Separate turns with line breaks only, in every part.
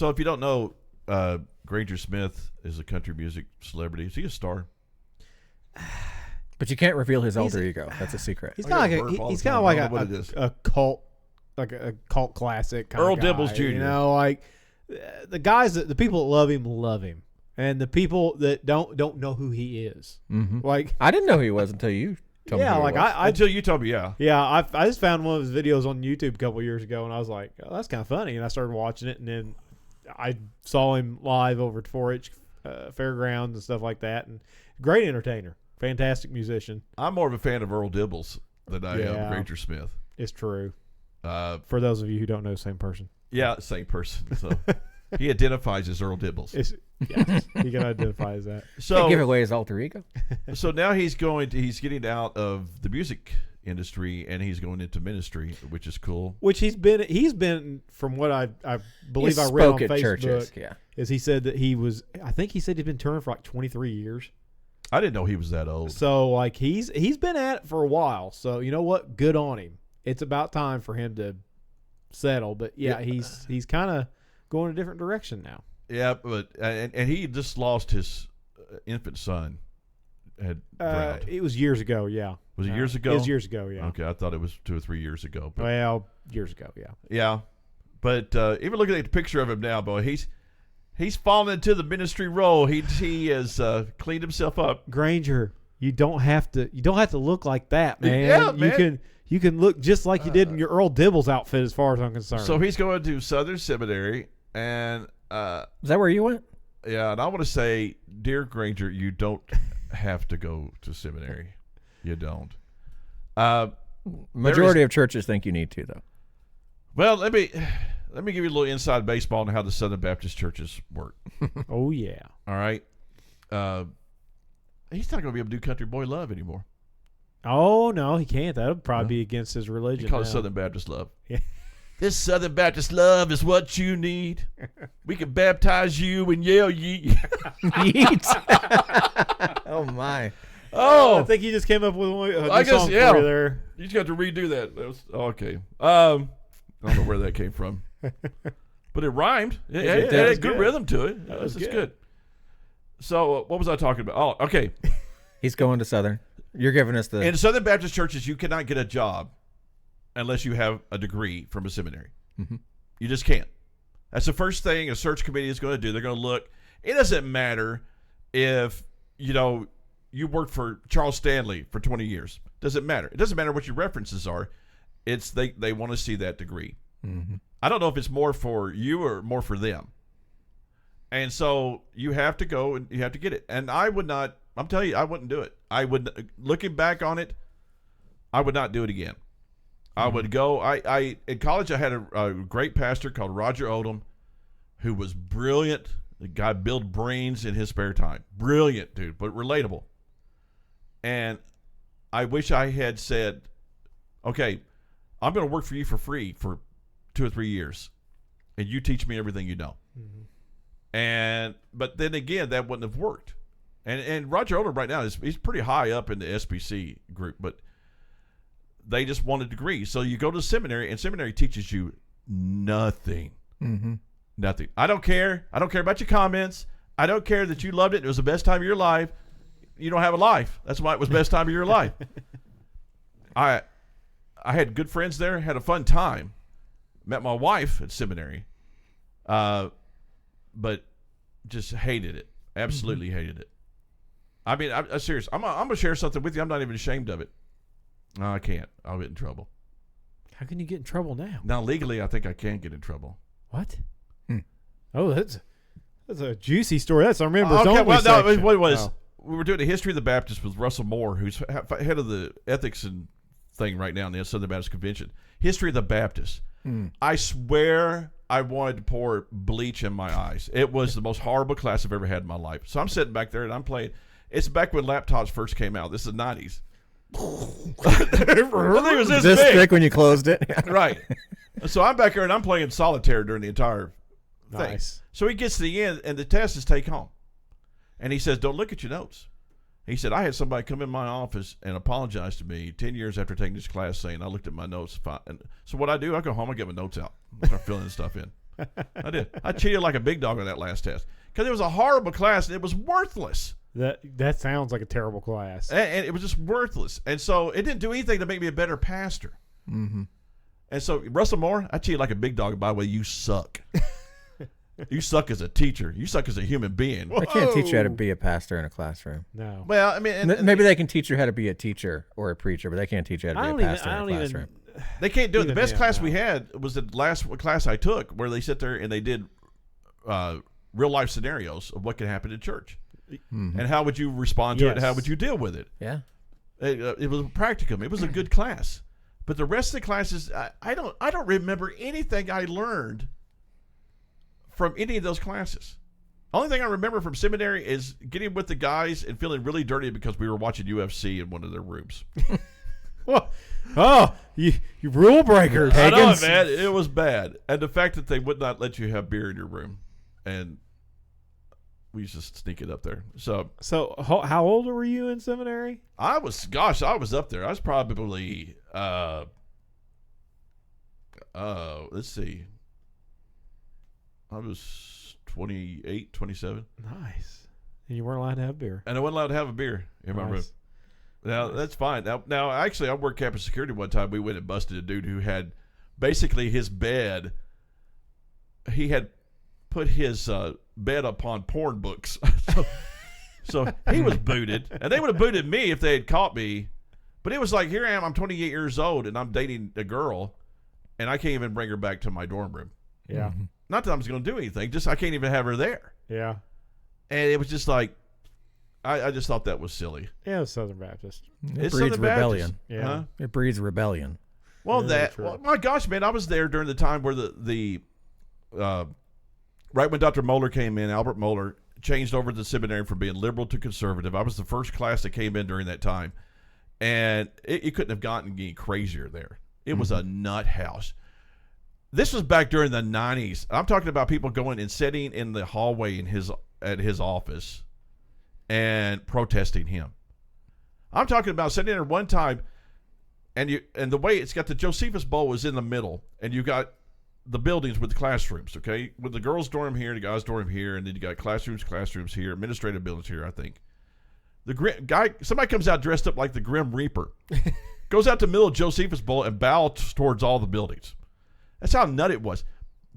So if you don't know, Granger Smith is a country music celebrity. Is he a star?
But you can't reveal his alter ego. That's a secret.
He's kind of like a cult, like a cult classic kind
Earl
of guy,
Dibbles Jr.
You know, like the people that love him, and the people that don't know who he is.
Mm-hmm.
Like
I didn't know who he was until you told me.
Yeah,
who
like
he was.
Until you told me, yeah.
Yeah, I just found one of his videos on YouTube a couple of years ago, and I was like, oh, that's kind of funny. And I started watching it, and then I saw him live over at 4-H fairgrounds and stuff like that. And great entertainer, fantastic musician.
I'm more of a fan of Earl Dibbles than I am Granger Smith.
It's true. For those of you who don't know, same person.
Yeah, same person. So he identifies as Earl Dibbles.
Yes, he can identify as that.
So
give away his alter ego.
So now he's getting out of the music industry and he's going into ministry, which is cool.
Which he's been from what I believe I read on Facebook.
Churches,
is he said that I think he said he's been touring for like 23 years.
I didn't know he was that old.
So like he's been at it for a while. So you know what? Good on him. It's about time for him to settle. But he's kind of going a different direction now.
Yeah, but and he just lost his infant son.
It was years ago. Yeah.
Was it years ago?
It was years ago. Yeah.
Okay, I thought it was 2 or 3 years ago. But,
well, years ago. Yeah.
Yeah, but even looking at the picture of him now, boy, he's fallen into the ministry role. He has cleaned himself up.
Granger, you don't have to look like that, man.
Yeah, man.
You can look just like you did in your Earl Dibbles outfit, as far as I'm concerned.
So he's going to Southern Seminary, and
is that where you went?
Yeah, and I want to say, dear Granger, you don't have to go to seminary. You don't.
Majority of churches think you need to, though.
Well, let me give you a little inside baseball on how the Southern Baptist churches work.
Oh yeah.
All right. He's not going to be able to do Country Boy Love anymore.
Oh no, he can't. That would probably be against his religion.
He calls it Southern Baptist Love. Yeah. This Southern Baptist love is what you need. We can baptize you and yell yeet.
Yeet. Oh my.
Oh, I think he just came up with a song for you there.
You just got to redo that. That was, okay. I don't know where that came from, but it rhymed. It had a good rhythm to it. That was good. So what was I talking about? Oh, okay.
He's going to Southern. You're giving us the...
In Southern Baptist churches, you cannot get a job unless you have a degree from a seminary.
Mm-hmm.
You just can't. That's the first thing a search committee is going to do. They're going to look. It doesn't matter if, you worked for Charles Stanley for 20 years. Doesn't matter. It doesn't matter what your references are. It's they want to see that degree.
Mm-hmm.
I don't know if it's more for you or more for them. And so you have to go and you have to get it. And I would not, I'm telling you, I wouldn't do it. Looking back on it, I would not do it again. I would go. In college, I had a great pastor called Roger Odom, who was brilliant. The guy built brains in his spare time. Brilliant dude, but relatable. And I wish I had said, okay, I'm going to work for you for free for 2 or 3 years, and you teach me everything you know. Mm-hmm. But then again, that wouldn't have worked. And Roger Odom right now he's pretty high up in the SBC group, but they just want a degree. So you go to seminary, and seminary teaches you nothing.
Mm-hmm.
Nothing. I don't care. I don't care about your comments. I don't care that you loved it. It was the best time of your life. You don't have a life. That's why it was the best time of your life. I had good friends there. Had a fun time. Met my wife at seminary. But just hated it. Absolutely hated it. I mean, I'm serious. I'm going to share something with you. I'm not even ashamed of it. No, I can't. I'll get in trouble.
How can you get in trouble now?
Now, legally, I think I can get in trouble.
What? Oh, that's a juicy story. That's our members
okay,
only
well,
section.
No, what it was, we were doing a history of the Baptist with Russell Moore, who's head of the ethics and thing right now in the Southern Baptist Convention. History of the Baptist. I swear I wanted to pour bleach in my eyes. It was the most horrible class I've ever had in my life. So I'm sitting back there and I'm playing. It's back when laptops first came out. This is the 90s. It was this big.
Thick when you closed it.
Right. So I'm back there and I'm playing solitaire during the entire thing.
Nice.
So he gets to the end and the test is take home. And he says, don't look at your notes. He said, I had somebody come in my office and apologize to me 10 years after taking this class saying I looked at my notes. And so what I do, I go home, I get my notes out. I start filling this stuff in. I did. I cheated like a big dog on that last test because it was a horrible class and it was worthless.
That sounds like a terrible class.
And it was just worthless. And so it didn't do anything to make me a better pastor.
Mm-hmm.
And so, Russell Moore, I cheated like a big dog. By the way, you suck. You suck as a teacher. You suck as a human being.
They can't teach you how to be a pastor in a classroom.
No.
Well, I mean,
Maybe they can teach you how to be a teacher or a preacher, but they can't teach you how to be a pastor in a classroom.
they can't do it. The best class
no.
we had was the last class I took, where they sit there and they did real life scenarios of what could happen in church, and how would you respond to it, and how would you deal with it.
Yeah,
it was a practicum. It was a good class, but the rest of the classes, I don't remember anything I learned from any of those classes. Only thing I remember from seminary is getting with the guys and feeling really dirty because we were watching UFC in one of their rooms.
Well, oh, you rule breakers.
I know, man. It was bad. And the fact that they would not let you have beer in your room. And we used to sneak it up there. So
how old were you in seminary?
I was up there. I was probably, let's see. I was 28, 27.
Nice. And you weren't allowed to have beer.
And I wasn't allowed to have a beer in my room. Now, that's fine. Now, actually, I worked campus security one time. We went and busted a dude who had basically his bed. He had put his bed upon porn books. so he was booted. And they would have booted me if they had caught me. But it was like, here I am. I'm 28 years old, and I'm dating a girl, and I can't even bring her back to my dorm room.
Yeah.
Mm-hmm.
Not that I was going to do anything. Just I can't even have her there.
Yeah.
And it was just like, I just thought that was silly.
Yeah, it was Southern Baptist.
It breeds rebellion.
Yeah.
Huh?
It breeds rebellion.
Well,
Yeah,
well, my gosh, man, I was there during the time where the right when Dr. Moeller came in, Albert Moeller changed over the seminary from being liberal to conservative. I was the first class that came in during that time, and it couldn't have gotten any crazier there. It was a nut house. This was back during the 90s. I'm talking about people going and sitting in the hallway at his office and protesting him. I'm talking about sitting there one time, and the way it's got the Josephus Bowl is in the middle, and you got the buildings with the classrooms, okay? With the girls' dorm here, the guys' dorm here, and then you got classrooms here, administrative buildings here, I think. Somebody comes out dressed up like the Grim Reaper, goes out to the middle of Josephus Bowl and bows towards all the buildings. That's how nut it was.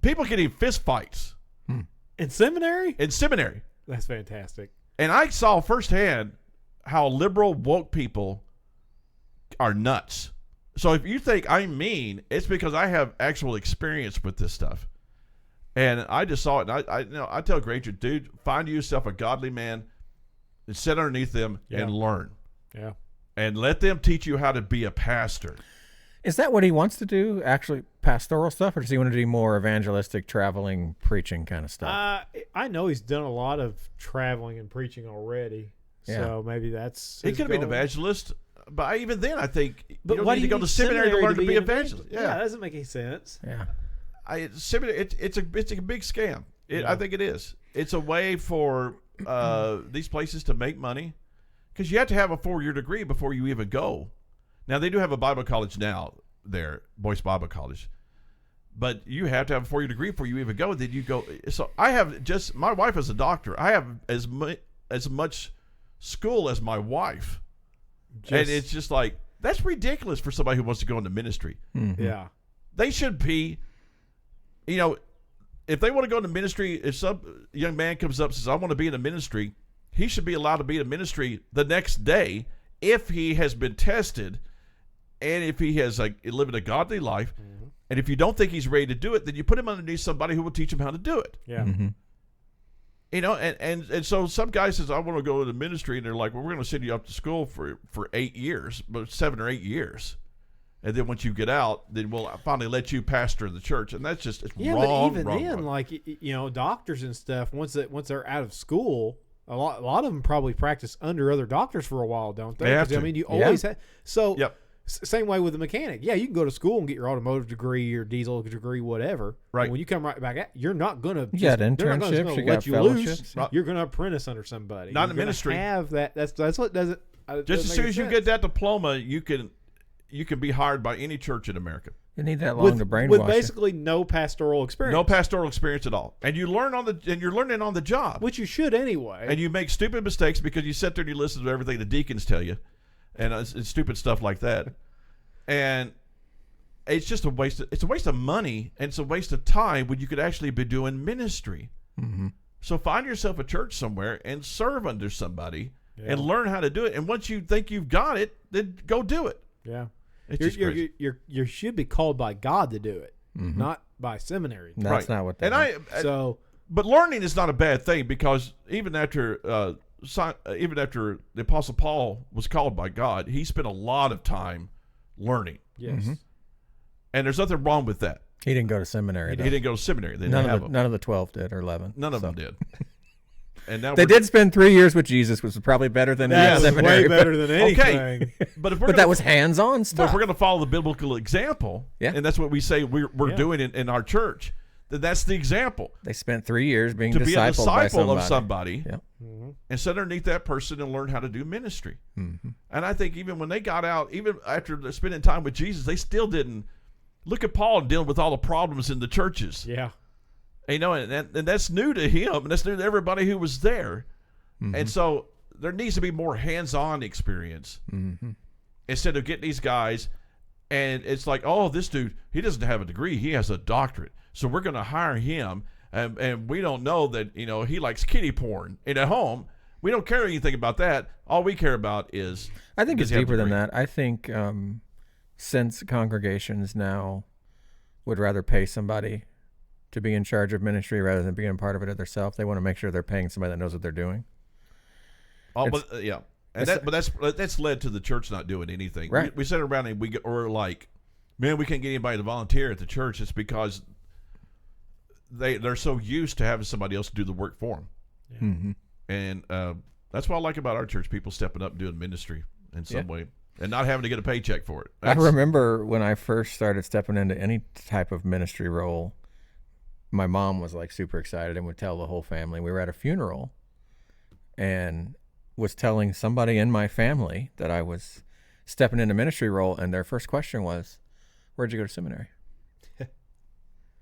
People getting fist fights.
In seminary?
In seminary.
That's fantastic.
And I saw firsthand how liberal woke people are nuts. So if you think I'm mean, it's because I have actual experience with this stuff. And I just saw it. And I tell Granger, dude, find yourself a godly man and sit underneath them and learn.
Yeah.
And let them teach you how to be a pastor.
Is that what he wants to do, actually pastoral stuff, or does he want to do more evangelistic, traveling, preaching kind of stuff?
I know he's done a lot of traveling and preaching already, so maybe that's
He could have been an evangelist, but even then, I think you
But
don't
why
need
do
to go
you
to
need
seminary to learn to be
an
evangelist.
Yeah, that doesn't make any sense.
Yeah.
Seminary, it's a big scam. I think it is. It's a way for these places to make money, because you have to have a 4-year degree before you even go. Now, they do have a Bible college now there, Boyce Bible College. But you have to have a 4-year degree before you even go. Then you go. So I have my wife is a doctor. I have as much school as my wife. And it's just like, that's ridiculous for somebody who wants to go into ministry.
Mm-hmm.
Yeah.
They should be, if they want to go into ministry, if some young man comes up and says, I want to be in a ministry, he should be allowed to be in a ministry the next day if he has been tested and if he has lived a godly life. Mm-hmm. And if you don't think he's ready to do it, then you put him underneath somebody who will teach him how to do it.
Yeah.
Mm-hmm.
And so some guy says, I want to go into ministry, and they're like, well, we're going to send you up to school for 8 years, but 7 or 8 years. And then once you get out, then we'll finally let you pastor the church. And that's just, it's wrong.
But even then, like, doctors and stuff, once they're out of school, a lot of them probably practice under other doctors for a while, don't they?
They have to.
I mean, you always have. So,
Yep.
Same way with a mechanic. Yeah, you can go to school and get your automotive degree, your diesel degree, whatever.
Right.
But when you come right back at, you're not going to.
You got internships, you got fellowships.
You're going to apprentice under somebody.
Not in ministry.
Have that. That's what doesn't.
Just as soon as you get that diploma, you can be hired by any church in America.
You need that long to brainwash
with
you.
basically no pastoral experience.
No pastoral experience at all, and you're learning on the job,
which you should anyway.
and you make stupid mistakes because you sit there and you listen to everything the deacons tell you, and it's stupid stuff like that, and it's just a waste. It's a waste of money, and it's a waste of time when you could actually be doing ministry.
Mm-hmm.
So find yourself a church somewhere and serve under somebody
Yeah.
and learn how to do it. And once you think you've got it, then go do it.
Yeah.
It's just crazy.
You should be called by God to do it,
Mm-hmm.
not by seminary.
That's not what they
So,
But learning is not a bad thing, because even after the Apostle Paul was called by God, he spent a lot of time learning.
yes.
Mm-hmm.
And there's nothing wrong with that.
He didn't go to seminary.
He
though.
didn't go to seminary. They
None
didn't have
of
them.
none of the 12 did, or 11.
None of
so.
them did. And now
They did spend 3 years with Jesus, which was probably better than
That was
seminary.
way better than anything.
Okay. But if we're
But
gonna,
that was hands-on
but if
stuff.
we're going to follow the biblical example,
Yeah.
and that's what we say we're
Yeah.
doing in our church, then that's the example.
They spent 3 years being
To be a
discipled by
disciple
somebody.
of somebody,
Yeah.
Mm-hmm.
and sit underneath that person and learn how to do ministry.
Mm-hmm.
And I think even when they got out, even after spending time with Jesus, they still didn't look at Paul dealing with all the problems in the churches.
Yeah.
You know, and that's new to him, and that's new to everybody who was there.
Mm-hmm.
And so there needs to be more hands-on experience
Mm-hmm.
instead of getting these guys, and it's like, oh, this dude, he doesn't have a degree, he has a doctorate, so we're going to hire him, and we don't know that, you know, he likes kiddie porn. And at home, we don't care anything about that. All we care about is,
I think
does
it's
he have a
deeper than
degree?
that. I think since congregations now would rather pay somebody to be in charge of ministry rather than being a part of it themselves, they want to make sure they're paying somebody that knows what they're doing.
oh,
It's-
but yeah. And that's led to the church not doing anything.
Right.
We sit around and we're like, man, we can't get anybody to volunteer at the church. It's because they're so used to having somebody else do the work for them.
Yeah.
Mm-hmm.
And that's what I like about our church, people stepping up and doing ministry in some way and not having to get a paycheck for it.
I remember when I first started stepping into any type of ministry role, my mom was like super excited and would tell the whole family. We were at a funeral and was telling somebody in my family that I was stepping into ministry role, and their first question was, where'd you go to seminary?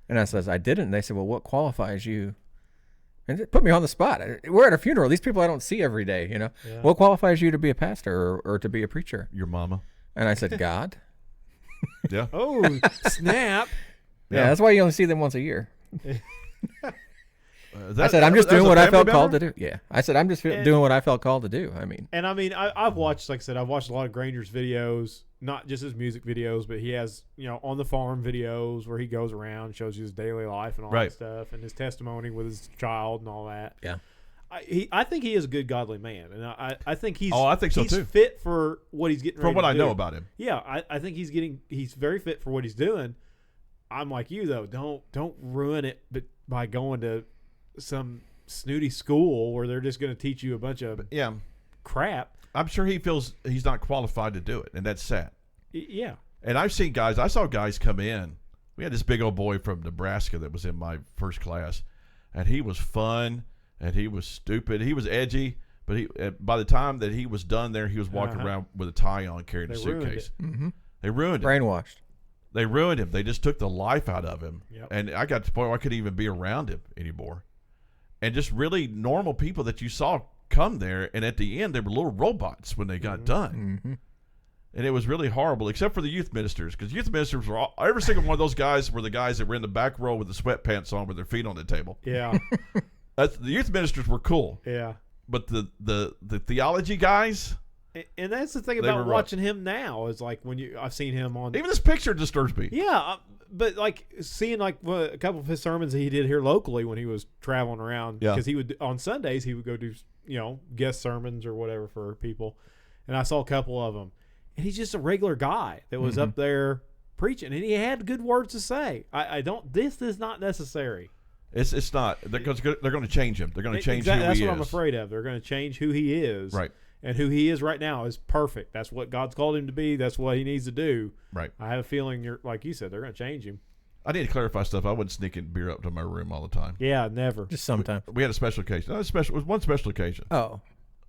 And I says, I didn't. And they said, well, what qualifies you? And it put me on the spot. We're at a funeral. These people I don't see every day, you know.
Yeah.
What qualifies you to be a pastor or to be a preacher?
Your mama.
And I said, God.
Yeah.
Oh, snap.
Yeah, that's why you only see them once a year.
Is
I said, I'm just
that was
doing
a
what I
family
felt called to
member?
do. Yeah. I said, I'm just
And-
doing what I felt called to do. I mean,
And I mean, I've watched, like I said, I've watched a lot of Granger's videos, not just his music videos, but he has, you know, on the farm videos where he goes around, shows you his daily life and all
Right.
that stuff, and his testimony with his child and all that.
yeah.
I think he is a good godly man, and I think he's
Oh, I think so,
he's
too.
fit for what he's getting.
From
ready
what
to
I
do.
know about him.
Yeah, I think he's very fit for what he's doing. I'm like you though, don't ruin it, but by going to some snooty school where they're just going to teach you a bunch of
Yeah.
crap.
I'm sure he feels he's not qualified to do it, and that's sad.
Yeah,
And I saw guys come in. We had this big old boy from Nebraska that was in my first class, and he was fun, and he was stupid. He was edgy, but by the time that he was done there, he was walking around with a tie on, carrying a
They ruined
suitcase.
Mm-hmm.
They ruined it.
Brainwashed.
They ruined him. They just took the life out of him.
Yep.
And I got to the point where I couldn't even be around him anymore. And just really normal people that you saw come there, and at the end, they were little robots when they got done.
Mm-hmm.
And it was really horrible, except for the youth ministers, because youth ministers were every single one of those guys were the guys that were in the back row with the sweatpants on with their feet on the table.
yeah,
The youth ministers were cool,
yeah.
but the theology guys,
And that's the thing
They
about
were rough.
watching him now is like when I've seen him on.
even this picture disturbs me.
Yeah, but like seeing like a couple of his sermons he did here locally when he was traveling around.
Yeah.
Because he would on Sundays he would go do guest sermons or whatever for people, and I saw a couple of them, and he's just a regular guy that was up there preaching, and he had good words to say. I don't. This is not necessary.
It's not because they're going to change him. They're going to change who
That's
he
what
is.
I'm afraid of. They're going to change who he is.
Right.
And who he is right now is perfect. That's what God's called him to be. That's what he needs to do.
Right.
I have a feeling you're like you said, they're going to change him.
I need to clarify stuff. I wouldn't sneak in beer up to my room all the time.
Yeah, never.
Just sometimes.
We had a special occasion. It was one special occasion.
Oh.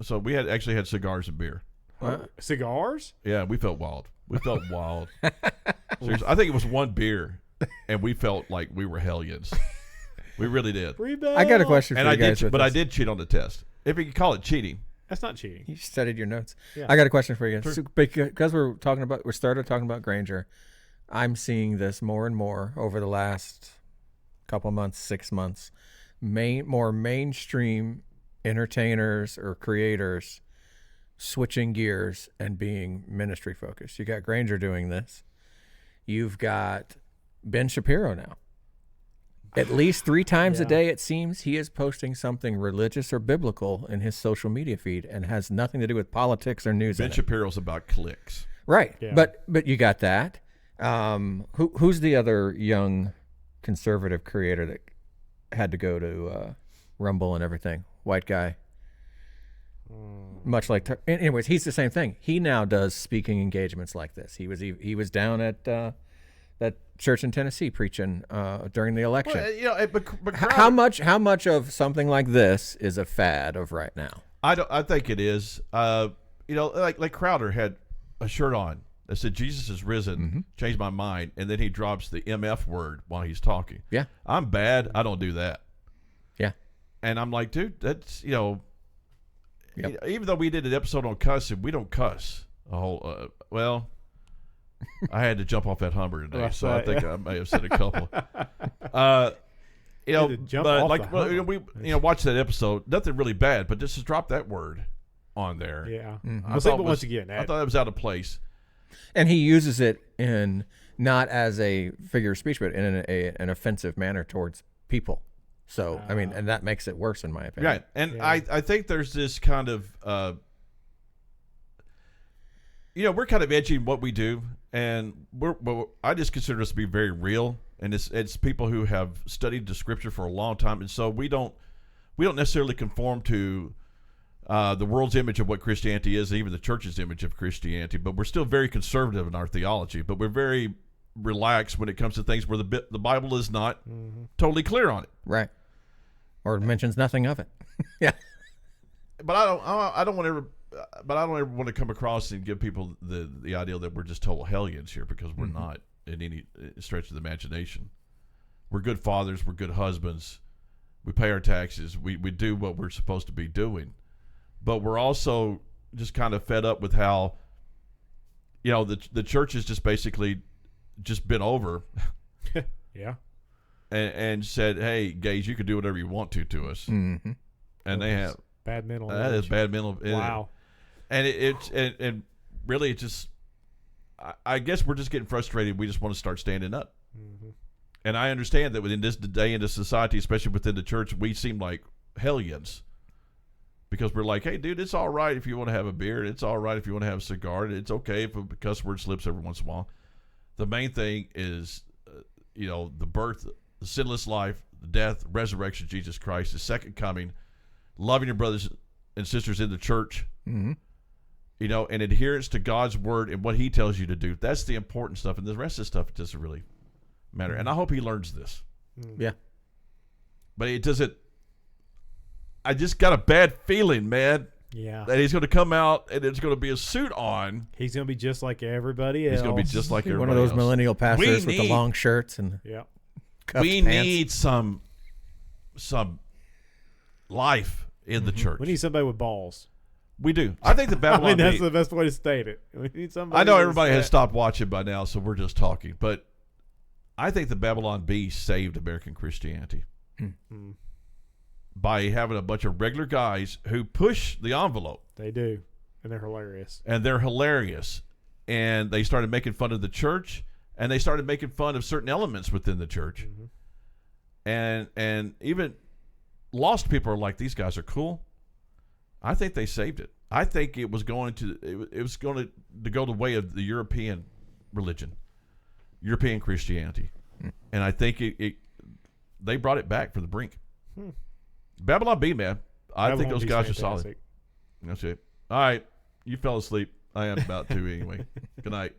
So we actually had cigars and beer.
What?
Cigars?
Yeah, we felt wild. We felt wild. Seriously, I think it was one beer, and we felt like we were hellions. We really did.
Rebel.
I got a question for
And
you
I
guys.
did, but I did cheat on the test. If you could call it cheating.
That's not cheating.
You studied your notes.
Yeah.
I got a question for you.
Sure.
So, because we started talking about Granger, I'm seeing this more and more over the last couple months, 6 months. More mainstream entertainers or creators switching gears and being ministry focused. You got Granger doing this. You've got Ben Shapiro now. At least 3 times a day, it seems, he is posting something religious or biblical in his social media feed and has nothing to do with politics or news.
Ben Shapiro's about clicks.
Right.
Yeah.
But you got that. Who's the other young conservative creator that had to go to Rumble and everything? White guy. Much like, anyways, he's the same thing. He now does speaking engagements like this. He was down at that church in Tennessee preaching during the election.
Well, but
How much of something like this is a fad of right now?
I think it is. Like Crowder had a shirt on that said Jesus is risen, changed my mind, and then he drops the MF word while he's talking.
Yeah.
I'm bad. I don't do that.
Yeah.
And I'm like, dude, that's
Yep.
even though we did an episode on cussing, we don't cuss a whole. I had to jump off that Hummer today,
That's
so
right,
I think I may have said a couple.
Had to jump
But
off
like
the Hummer.
we watched that episode, nothing really bad, but just to drop that word on there.
Yeah.
Mm-hmm.
I
Well,
thought
people
was-
once again,
I thought that was out of place.
And he uses it in not as a figure of speech, but in an offensive manner towards people. So, I mean, and that makes it worse in my opinion.
Right. And
Yeah.
I think there's this kind of, we're kind of edgy in what we do. And I just consider us to be very real. And it's people who have studied the scripture for a long time. And so we don't necessarily conform to the world's image of what Christianity is, even the church's image of Christianity. But we're still very conservative in our theology. But we're very relaxed when it comes to things where the Bible is not totally clear on it.
Right. Or mentions nothing of it. Yeah.
But I don't want to ever. But I don't ever want to come across and give people the idea that we're just total hellions here, because we're not in any stretch of the imagination. We're good fathers. We're good husbands. We pay our taxes. We do what we're supposed to be doing. But we're also just kind of fed up with how, the church has just basically just been over
Yeah.
and said, hey, gays, you can do whatever you want to us.
Mm-hmm.
And they have.
Bad mental.
That is
image.
bad mental.
Wow.
And and really, it just, I guess we're just getting frustrated. We just want to start standing up.
Mm-hmm.
And I understand that within this day in this society, especially within the church, we seem like hellions, because we're like, hey, dude, it's all right if you want to have a beer. It's all right if you want to have a cigar. It's okay if a cuss word slips every once in a while. The main thing is, the birth, the sinless life, the death, resurrection of Jesus Christ, the second coming, loving your brothers and sisters in the church, and adherence to God's word and what he tells you to do. That's the important stuff. And the rest of the stuff doesn't really matter. And I hope he learns this.
Yeah.
But it doesn't. I just got a bad feeling, man,
Yeah.
that he's going to come out and there's going to be a suit on.
He's gonna be just like everybody else.
He's going to be just like everybody
One of those
else.
millennial pastors with the
need-
long shirts and
Yeah.
cuffed
We
pants.
need some life in the church.
We need somebody with balls.
We do. I think the
I
Babylon
mean, that's
Bee-
the best way to state it. We need somebody.
I know
that's
everybody has
that-
stopped watching by now, so we're just talking. But I think the Babylon Bee saved American Christianity by having a bunch of regular guys who push the envelope.
They do, and they're hilarious.
And they're hilarious. And they started making fun of the church, and they started making fun of certain elements within the church. And even lost people are like, these guys are cool. I think they saved it. I think it was going to go the way of the European religion, European Christianity, and I think they brought it back for the brink. Babylon Bee, man, I think
Babylon
those
Bee's
guys are solid.
fantastic.
That's it. All right, you fell asleep. I am about to anyway. Good night.